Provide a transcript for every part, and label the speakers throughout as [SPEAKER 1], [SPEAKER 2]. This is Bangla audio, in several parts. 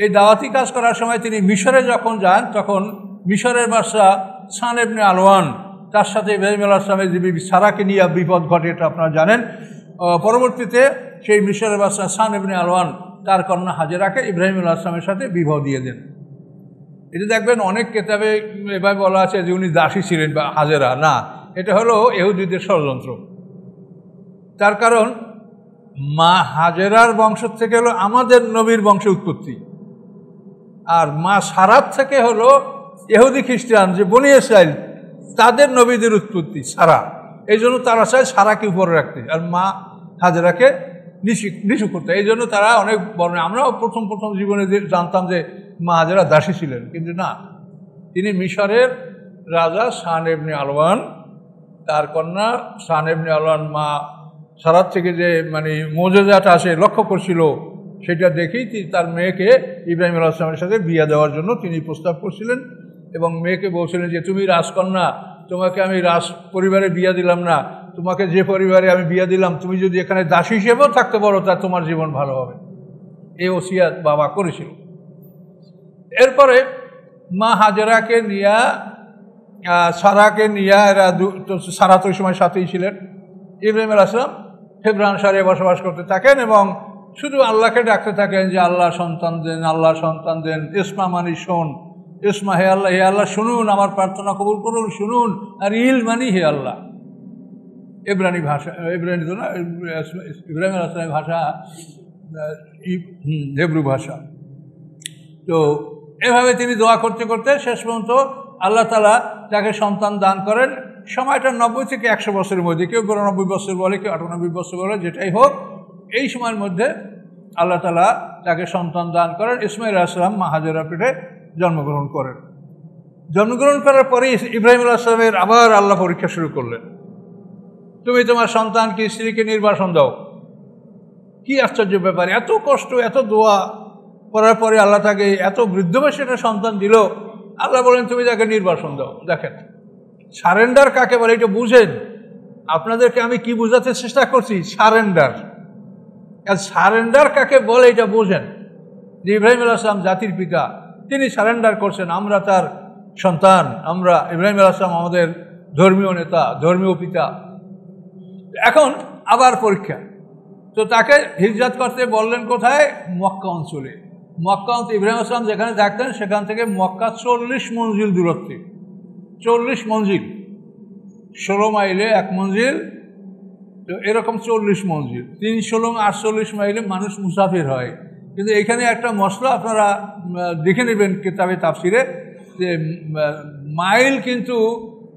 [SPEAKER 1] এই দাওয়াতি কাজ করার সময় তিনি মিশরে যখন যান, তখন মিশরের বাদশাহ সান ইবনে আলওয়ান, তার সাথে ইব্রাহিম আলাইহিস সালামের যে বিবি সারাকে নিয়ে বিপদ ঘটে, এটা আপনারা জানেন। পরবর্তীতে সেই মিশরের বাদশাহ সান ইবনে আলওয়ান তার কন্যা হাজেরাকে ইব্রাহিম আলাইহিস সালামের সাথে বিবাহ দিয়ে দেন। এটা দেখবেন অনেক কিতাবে এভাবে বলা আছে যে উনি দাসী ছিলেন বা হাজেরা, না, এটা হলো ইহুদিদের ষড়যন্ত্র। তার কারণ মা হাজেরার বংশ থেকে হলো আমাদের নবীর বংশ উৎপত্তি, আর মা সারার থেকে হলো ইহুদি খ্রিস্টান যে বনি ইসরাইল তাদের নবীদের উৎপত্তি সারা। এই জন্য তারা চায় সারাকে উপরে রাখতে আর মা হাজেরাকে নিচু করতে। এই জন্য তারা অনেক বর্ণ, আমরাও প্রথম জীবনে জানতাম যে মা হাজেরা দাসী ছিলেন, কিন্তু না, তিনি মিশরের রাজা সান ইবনে আলওয়ান, তার কন্যা সান ইবনে আলওয়ান মা সারার থেকে যে মানে মুজিজাটা আসে লক্ষ্য করছিল, সেটা দেখেই তার মেয়েকে ইব্রাহিম আলাইহিস সালামের সাথে বিয়ে দেওয়ার জন্য তিনি প্রস্তাব করছিলেন এবং মেয়েকে বলছিলেন যে তুমি রাজকন্যা, তোমাকে আমি রাজ পরিবারে বিয়ে দিলাম না, তোমাকে যে পরিবারে আমি বিয়ে দিলাম তুমি যদি এখানে দাসী হিসেবেও থাকতে পারো তা তোমার জীবন ভালো হবে। এই ওসিয়াত বাবা করেছিল। এরপরে মা হাজেরাকে নিয়ে সারাকে নিয়ে এরা সারা তো ওই সময় সাথেই ছিলেন। ইব্রাহিম আলাইহিস সালাম হেব্রন শহরে বসবাস করতে থাকেন এবং শুধু আল্লাহকে ডাকতে থাকেন যে আল্লাহ সন্তান দেন, আল্লাহ সন্তান দেন, ইসমা মানি শোন, ইসমা হে আল্লাহ শুনুন, আমার প্রার্থনা কবুল করুন, শুনুন, আর ইল মানি হে আল্লাহ। ইব্রানি ভাষা, ইব্রানি তো না, ইব্রাহিম আলাইহিস সালামের ভাষা হেব্রু ভাষা। তো এভাবে তিনি দোয়া করতে করতে শেষ পর্যন্ত আল্লাহ তাআলা তাকে সন্তান দান করেন। সময়টা 90 থেকে 100 বছরের মধ্যে, কেউ 90 বছর বলে, কেউ 98 বছর বলে, যেটাই হোক এই সময়ের মধ্যে আল্লাহ তাআলা তাকে সন্তান দান করেন। ইসমাঈল আলাইহিস সালাম মা হাজেরার পেটে জন্মগ্রহণ করেন। জন্মগ্রহণ করার পরে ইব্রাহিম আলাইহিস সালামের আবার আল্লাহ পরীক্ষা শুরু করলেন, তুমি তোমার সন্তানকে স্ত্রীকে নির্বাসন দাও। কি আশ্চর্য ব্যাপার, এত কষ্ট এত দোয়া করার পরে আল্লাহ তাকে এত বৃদ্ধ বয়সে একটা সন্তান দিল। আল্লাহ বলেন তুমি তাকে নির্বাসন দাও। দেখেন সারেন্ডার কাকে বলে এটা বুঝেন। আপনাদেরকে আমি কি বোঝাতে চেষ্টা করছি, সারেন্ডার। সারেন্ডার কাকে বলে এটা বোঝেন। যে ইব্রাহিম আলাইহিস সালাম জাতির পিতা, তিনি সারেন্ডার করছেন, আমরা তার সন্তান, আমরা ইব্রাহিম আলাইহিস সালাম আমাদের ধর্মীয় নেতা, ধর্মীয় পিতা। এখন আবার পরীক্ষা। তো তাকে হিজরত করতে বললেন কোথায়? মক্কা অঞ্চলে। মক্কা অঞ্চল ইব্রাহিম আলাইহিস সালাম যেখানে থাকতেন সেখান থেকে মক্কা 40 মঞ্জিল দূরত্বে। 40 মঞ্জিল, 16 মাইলে 1 মঞ্জিল, তো এরকম 40 মঞ্জিল, 3-16-48 মাইলে মানুষ মুসাফির হয়। কিন্তু এখানে একটা মশলা আপনারা দেখে নেবেন কিতাবে তাফসিরে, যে মাইল কিন্তু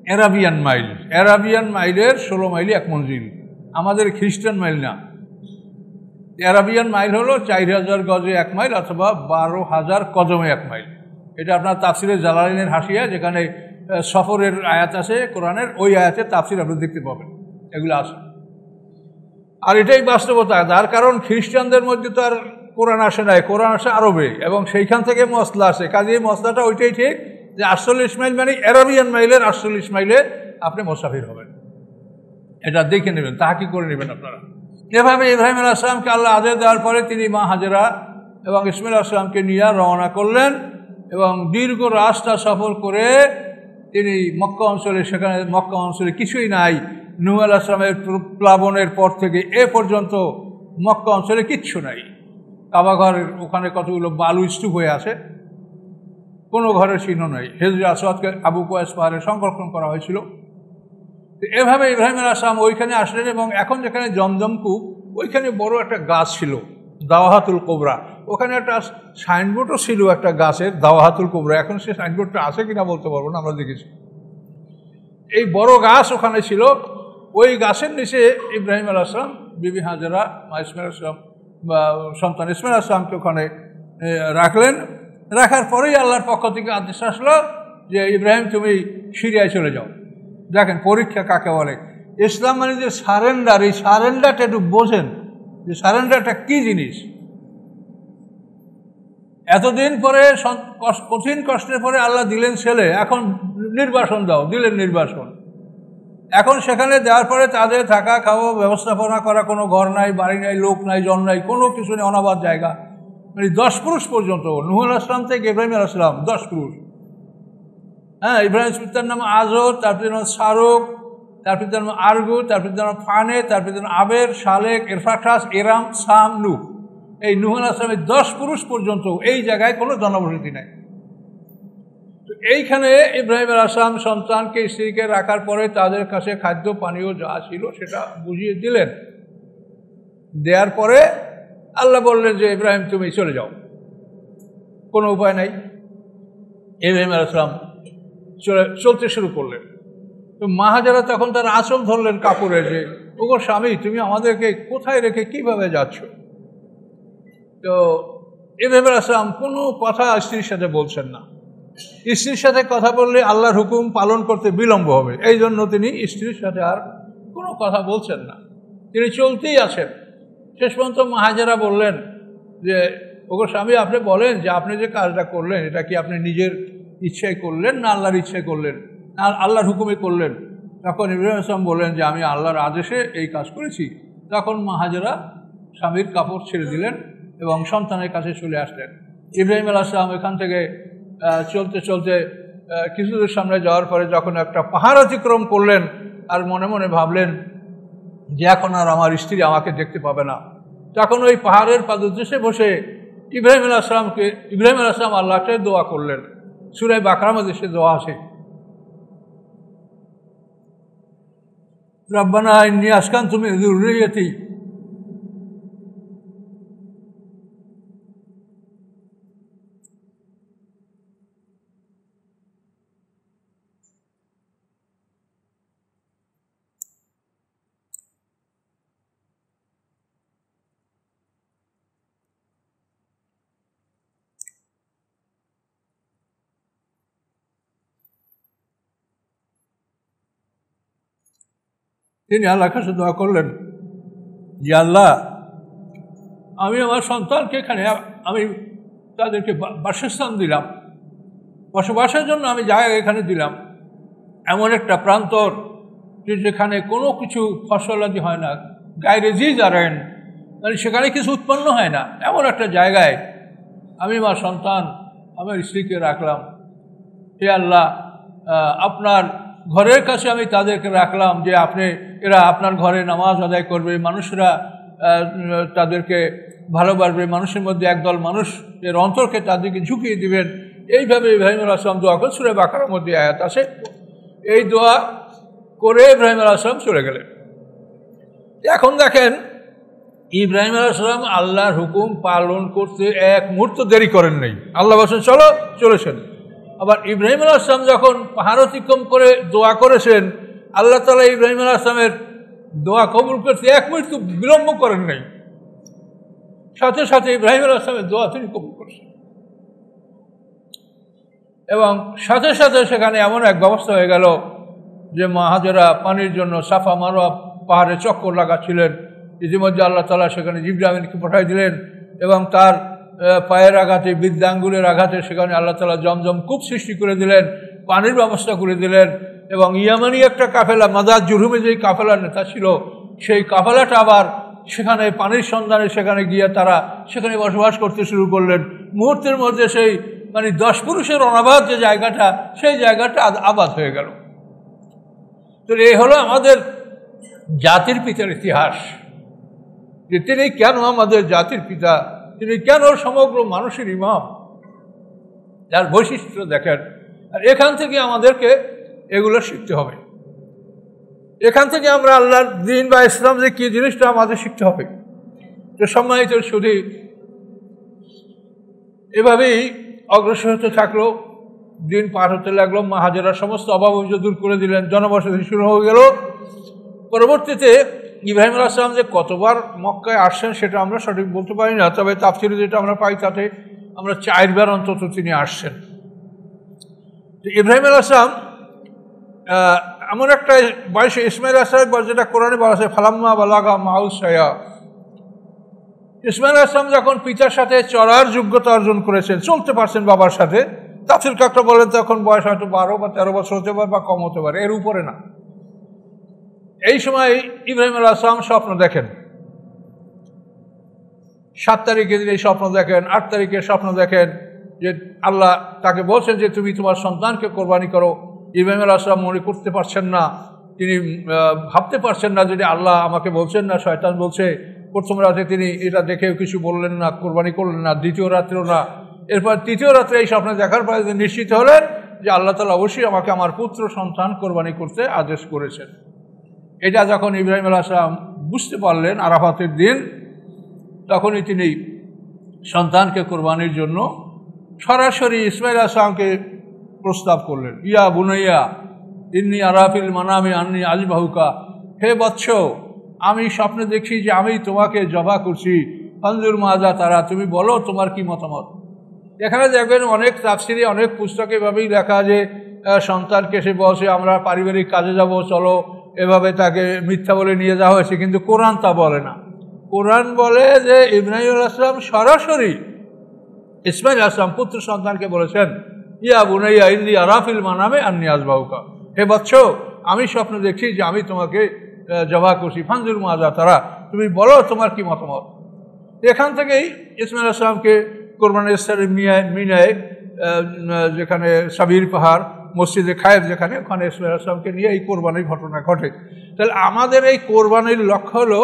[SPEAKER 1] অ্যারাবিয়ান মাইল, অ্যারাবিয়ান মাইলের 16 মাইলে 1 মঞ্জিল, আমাদের খ্রিস্টান মাইল না। অ্যারাবিয়ান মাইল হলো 4000 গজে 1 মাইল অথবা 12,000 কদমে 1 মাইল। এটা আপনার তাফসিরে জালালাইনের হাসিয়া যেখানে সফরের আয়াত আছে কোরআনের, ওই আয়াতের তাফসির আপনি দেখতে পাবেন, এগুলো আছে। আর এটাই বাস্তবতা। তার কারণ খ্রিস্টানদের মধ্যে তো আর কোরআন আসে নাই, কোরআন আসে আরবে, এবং সেইখান থেকে মশলা আসে। কাজেই মশলাটা ওইটাই ঠিক যে 48 মাইল মানে অ্যারাবিয়ান মাইলের 48 মাইলে আপনি মুসাফির হবেন। এটা দেখে নেবেন, তাহাকি করে নেবেন আপনারা। এভাবে ইব্রাহিম আলাইহিস সালামকে আল্লাহ আদেশ দেওয়ার পরে তিনি মা হাজেরা এবং ইসমাঈল আলাইহিস সালামকে নিয়ে রওনা করলেন এবং দীর্ঘ রাস্তা সফর করে তিনি মক্কা অঞ্চলে, সেখানে মক্কা অঞ্চলে কিছুই নাই। নূহ আলাইহিস সালামের প্লাবনের পর থেকে এ পর্যন্ত মক্কা অঞ্চলে কিচ্ছু নাই। কাবা ঘরের ওখানে কতগুলো বালু স্তূপ হয়ে আছে, কোনো ঘরের চিহ্ন নাই। হিজরে আসওয়াদকে আবু কুবাইস পাহাড়ে সংরক্ষণ করা হয়েছিল। এভাবে ইব্রাহিম আলাইহিস সালাম ওইখানে আসলেন এবং এখন যেখানে জমজম কূপ, ওইখানে বড় একটা গাছ ছিল দাওয়াহাতুল কোবরা। ওখানে একটা সাইনবোর্ডও ছিল একটা গাছের, দাওয়াহাতুল কোবরা। এখন সে সাইনবোর্ডটা আছে কিনা বলতে পারবো না, আমরা দেখেছি। এই বড় গাছ ওখানে ছিল। ওই গাছের নিচে ইব্রাহিম আলাইহিস সালাম বিবি হাজেরা ইসমাঈল আলাইহিস সালাম বা সন্তান ইসমাঈল আলাইহিস সালামকে ওখানে রাখলেন। রাখার পরেই আল্লাহর পক্ষ থেকে আদেশ আসলো যে ইব্রাহিম তুমি সিরিয়ায় চলে যাও। দেখেন পরীক্ষা কাকে বলে। ইসলাম মানে যে সারেন্ডার, এই সারেন্ডারটা একটু বোঝেন যে সারেন্ডারটা কি জিনিস। এতদিন পরে কঠিন কষ্টের পরে আল্লাহ দিলেন ছেলে, এখন নির্বাসন দাও, দিলেন নির্বাসন। এখন সেখানে দেওয়ার পরে তাদের থাকা খাওয়া ব্যবস্থাপনা করা, কোনো ঘর নাই, বাড়ি নাই, লোক নাই, জন নাই, কোনো কিছু নেই, অনাবাদ জায়গা। মানে 10 পুরুষ পর্যন্ত, নূহ আলাইহিস সালাম থেকে ইব্রাহিম আলাইহিস সালাম 10 পুরুষ। হ্যাঁ, ইব্রাহিমের পিতার নাম আজর, তার পিতার নাম সারুক, তার পিতার নাম আরগু, তার পিতার নাম ফানে, তার পিতার নাম আবের, শালেক, এরফাখাস, এরাম, সাম, নূহ। এই নূহ আলাইহিস সালামের 10 পুরুষ পর্যন্ত এই জায়গায় কোনো জনবসতি নাই। তো এইখানে ইব্রাহিম আলাইহিস সালাম সন্তানকে, স্ত্রীকে রাখার পরে তাদের কাছে খাদ্য পানীয় যা ছিল সেটা বুঝিয়ে দিলেন। দেওয়ার পরে আল্লাহ বললেন যে ইব্রাহিম তুমি চলে যাও, কোনো উপায় নাই। ইব্রাহিম আলাইহিস সালাম চলতে শুরু করলেন। তো মা হাজেরা তখন তার আঁচল ধরলেন কাপড়ে, যে ওগো স্বামী, তুমি আমাদেরকে কোথায় রেখে কিভাবে যাচ্ছ? তো ইব্রাহিম আলাইহিস সালাম কোনো কথা স্ত্রীর সাথে বলছেন না। স্ত্রীর সাথে কথা বললে আল্লাহর হুকুম পালন করতে বিলম্ব হবে, এই জন্য তিনি স্ত্রীর সাথে আর কোনো কথা বলছেন না, তিনি চলতেই আছেন। শেষ পর্যন্ত মা হাজেরা বললেন যে ওগো স্বামী, আপনি বলেন যে আপনি যে কাজটা করলেন এটা কি আপনি নিজের ইচ্ছায় করলেন না আল্লাহর ইচ্ছায় করলেন, না আল্লাহর হুকুমে করলেন? তখন ইব্রাহিম আলাইহিস সালাম বললেন যে আমি আল্লাহর আদেশে এই কাজ করেছি। তখন মা হাজেরা স্বামীর কাপড় ছেড়ে দিলেন এবং সন্তানের কাছে চলে আসলেন। ইব্রাহিম আলাইহিস সালাম এখান থেকে চলতে চলতে কিছু দূর সামনে যাওয়ার পরে যখন একটা পাহাড় অতিক্রম করলেন, আর মনে মনে ভাবলেন যে এখন আর আমার স্ত্রী আমাকে দেখতে পাবে না, তখন ওই পাহাড়ের পাদদেশে বসে ইব্রাহিম আলাইহিস সালাম আল্লাহকে দোয়া করলেন। সূরা বাকারার মধ্যে সে দোয়া আছে, রব্বানা ইন্নী আসকানতু মিন যুররিয়্যাতি। তিনি আল্লাহর কাছে দোয়া করলেন যে আল্লাহ, আমি আমার সন্তানকে এখানে আমি তাদেরকে বাসস্থান দিলাম, বসবাসের জন্য আমি জায়গা এখানে দিলাম, এমন একটা প্রান্তর যেখানে কোনো কিছু ফসলাদি হয় না, গায়ে জি জারেন, মানে সেখানে কিছু উৎপন্ন হয় না, এমন একটা জায়গায় আমি আমার সন্তান আমার স্ত্রীকে রাখলাম। হে আল্লাহ, আপনার ঘরের কাছে আমি তাদেরকে রাখলাম যে এরা আপনার ঘরে নামাজ আদায় করবে, মানুষরা তাদেরকে ভালোবাসবে, মানুষের মধ্যে একদল মানুষের অন্তরকে তাদেরকে ঝুঁকিয়ে দিবেন। এইভাবে ইব্রাহিম আলাইহিস সালাম দোয়া করে, সূরা বাকারার মধ্যে আয়াত আছে। এই দোয়া করে ইব্রাহিম আলাইহিস সালাম চলে গেলেন। এখন দেখেন, ইব্রাহিম আলাইহিস সালাম আল্লাহর হুকুম পালন করতে এক মুহূর্ত দেরি করেন নাই। আল্লাহ বলেছেন চলো, চলেছেন। আবার ইব্রাহিম আলাইহিস সালাম যখন পাহাড় অতিক্রম করে দোয়া করেছেন, আল্লাহ তাআলা ইব্রাহিম আলাইহিস সালামের দোয়া কবুল করতে এক মিনিট বিলম্ব করেন নাই, সাথে সাথে ইব্রাহিম আলাইহিস সালামের দোয়া তিনি কবুল করেছেন। এবং সাথে সাথে সেখানে এমন এক ব্যবস্থা হয়ে গেল যে মা হাজেরা পানির জন্য সাফা মারওয়া পাহাড়ে চক্কর লাগাচ্ছিলেন। ইতিমধ্যে আল্লাহ তাআলা সেখানে জিবরিল আমিনকে পাঠিয়ে দিলেন এবং তার পায়ের আঘাতে, বৃদ্ধাঙ্গুলের আঘাতে সেখানে আল্লাহ তাআলা জমজম কূপ সৃষ্টি করে দিলেন, পানির ব্যবস্থা করে দিলেন। এবং ইয়ামানি একটা কাফেলা, মাদাদ জুরহুমে যেই কাফেলার নেতা ছিল, সেই কাফেলাটা আবার সেখানে পানির সন্ধানে সেখানে গিয়ে তারা সেখানে বসবাস করতে শুরু করলেন। মুহূর্তের মধ্যে সেই 10 পুরুষের অনাবাদ যে জায়গাটা, সেই জায়গাটা আবাদ হয়ে গেল। তো এই হলো আমাদের জাতির পিতার ইতিহাস, যে তিনি কেন আমাদের জাতির পিতা, তিনি কেন সমগ্র মানুষের ইমাম, যার বৈশিষ্ট্য দেখেন। আর এখান থেকে আমাদেরকে এগুলো শিখতে হবে। এখান থেকে আমরা আল্লাহর দ্বীন বা ইসলাম যে কী জিনিসটা আমাদের শিখতে হবে। তো সম্মানিত শুধু এভাবেই অগ্রসর হতে থাকলো, দিন পার হতে লাগলো। মা হাজেরা সমস্ত অভাব অভিযোগ দূর করে দিলেন, জনবসতি শুরু হয়ে গেল। পরবর্তীতে ইব্রাহিম আলাইহিস সালাম যে কতবার মক্কায় আসছেন সেটা আমরা সঠিক বলতে পারি না, তবে তাফসীরে যেটা আমরা পাই তাতে আমরা 4 বার অন্তত তিনি আসছেন। তো ইব্রাহিম আলাইহিস সালাম এমন একটা বয়সে, ইসমাইল আলাইহিস সালাম যেটা কোরআনে বলা আছে, ফালাম্মা বালাগা মাউ সায়া, ইসমাইল আলাইহিস সালাম যখন পিতার সাথে চলার যোগ্যতা অর্জন করেছেন, চলতে পারছেন বাবার সাথে, তাফসীর কাকটা বলেন তখন বয়স হয়তো 12 বা 13 বছর হতে পারে বা কম হতে পারে, এর উপরে না। এই সময় ইব্রাহিম আলাইহিস সালাম স্বপ্ন দেখেন 7 তারিখে তিনি স্বপ্ন দেখেন, 8 তারিখে স্বপ্ন দেখেন যে আল্লাহ তাকে বলছেন যে তুমি তোমার সন্তানকে কোরবানি করো। ইব্রাহিম আলাইহিস সালাম মনে করতে পারছেন না, তিনি ভাবতে পারছেন না যদি আল্লাহ আমাকে বলছেন না শয়তান বলছে। প্রথম রাতে তিনি এটা দেখেও কিছু বললেন না, কোরবানি করলেন না, দ্বিতীয় রাত্রেও না। এরপর তৃতীয় রাত্রে এই স্বপ্ন দেখার পরে নিশ্চিত হলেন যে আল্লাহ তাআলা অবশ্যই আমাকে আমার পুত্র সন্তান কোরবানি করতে আদেশ করেছেন। এটা যখন ইব্রাহিম আলাইহিস সালাম বুঝতে পারলেন আরাফাতের দিন, তখনই তিনি সন্তানকে কোরবানির জন্য সরাসরি ইসমাঈল আলাইহিস সালামকে প্রস্তাব করলেন। ইয়া বুনাইয়া ইন্নী আরাফিল মানামি আন্নী আযবাহুকা, হে বৎস, আমি স্বপ্নে দেখছি যে আমি তোমাকে জবাহ করছি, ফানজুর মাযা তারা, তুমি বলো তোমার কি মতামত। এখানে দেখবেন অনেক তাফসিরে অনেক পুস্তকে এভাবেই লেখা যে সন্তানকে সে বলছে আমরা পারিবারিক কাজে যাব, চলো, এভাবে তাকে মিথ্যা বলে নিয়ে যাওয়া হয়েছে, কিন্তু কোরআন তা বলে না। কোরআন বলে যে ইব্রাহিম আলাইহিস সালাম সরাসরি ইসমাঈল আলাইহিস সালাম পুত্র সন্তানকে বলেছেন ইয়া বুনাইয়া ইন্নী আরাফিল মানামি আন্নী আযবাহুকা, হে বৎস, আমি স্বপ্ন দেখছি যে আমি তোমাকে জবাহ করছি, ফানজুর মাযা তারা, তুমি বলো তোমার কি মতামত। এখান থেকেই ইসমাঈল আলাইহিস সালামকে কোরবানির স্থানে মিনায়, যেখানে সাবির পাহাড়, মসজিদে খায়ের যেখানে, ওখানে ইসমাঈল আলাইহিস সালামকে নিয়ে এই কোরবানির ঘটনা ঘটে। তাহলে আমাদের এই কোরবানির লক্ষ্য হলো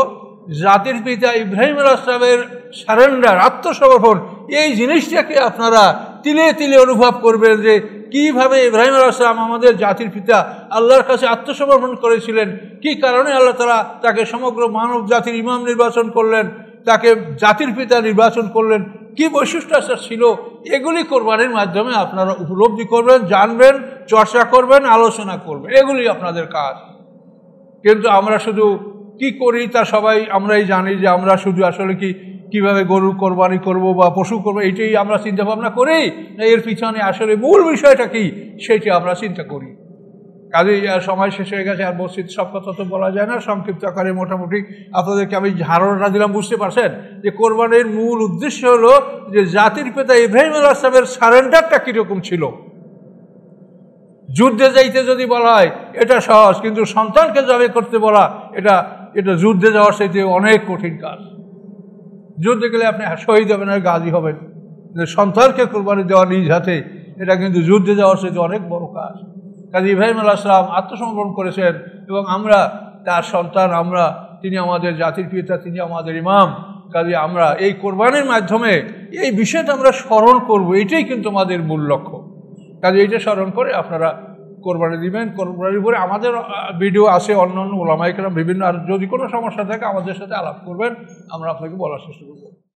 [SPEAKER 1] জাতির পিতা ইব্রাহিম আলাইহিস সালামের সারেন্ডার, আত্মসমর্পণ। এই জিনিসটাকে আপনারা তিলে তিলে অনুভব করবেন যে কিভাবে ইব্রাহিম আলাইহিস সালাম আমাদের জাতির পিতা আল্লাহর কাছে আত্মসমর্পণ করেছিলেন, কি কারণে আল্লাহ তাআলা তাকে সমগ্র মানব জাতির ইমাম নির্বাচন করলেন, তাকে জাতির পিতা নির্বাচন করলেন, কি বৈশিষ্ট্য ছিল, এগুলি কোরবানির মাধ্যমে আপনারা উপলব্ধি করবেন, জানবেন, চর্চা করবেন, আলোচনা করবেন, এগুলি আপনাদের কাজ। কিন্তু আমরা শুধু কি করি তা সবাই আমরাই জানি, যে আমরা শুধু আসলে কিভাবে গরু কোরবানি করব বা পশু করবো, এইটাই আমরা চিন্তা ভাবনা করি, না এর পিছনে আসলে মূল বিষয়টা কি সেটি আমরা চিন্তা করি। কাজেই সময় শেষ হয়ে গেছে, আর মসজিদ সব কথা তো বলা যায় না, সংক্ষিপ্ত আকারে মোটামুটি আপনাদেরকে আমি ধারণা দিলাম। বুঝতে পারছেন যে কোরবানির মূল উদ্দেশ্য হলো যে জাতির পিতা ইব্রাহিম আলাইহিস সালামের সারেন্ডারটা কীরকম ছিল। যুদ্ধে যাইতে যদি বলা হয় এটা সহজ, কিন্তু সন্তানকে জবাই করতে বলা এটা যুদ্ধে যাওয়ার চাইতে অনেক কঠিন কাজ। যুদ্ধে গেলে আপনি শহীদ হবেন আর গাজী হবেন, সন্তানকে কোরবানি দেওয়া নিজ হাতে, এটা কিন্তু যুদ্ধে যাওয়ার চাইতে অনেক বড় কাজ। কাজে ইব্রাহিম আলাইহিস সালাম আত্মসমর্পণ করেছেন, এবং আমরা তার সন্তান, তিনি আমাদের জাতির পিতা, তিনি আমাদের ইমাম। কাজে আমরা এই কোরবানির মাধ্যমে এই বিষয়টা আমরা স্মরণ করব, এটাই কিন্তু আমাদের মূল লক্ষ্য। কাজে এইটা স্মরণ করে আপনারা কোরবানি দিবেন। কোরবানির উপরে আমাদের ভিডিও আছে, অন্য ওলামায়ে কেরাম বিভিন্ন, আর যদি কোনো সমস্যা থাকে আমাদের সাথে আলাপ করবেন, আমরা আপনাকে বলার চেষ্টা করব।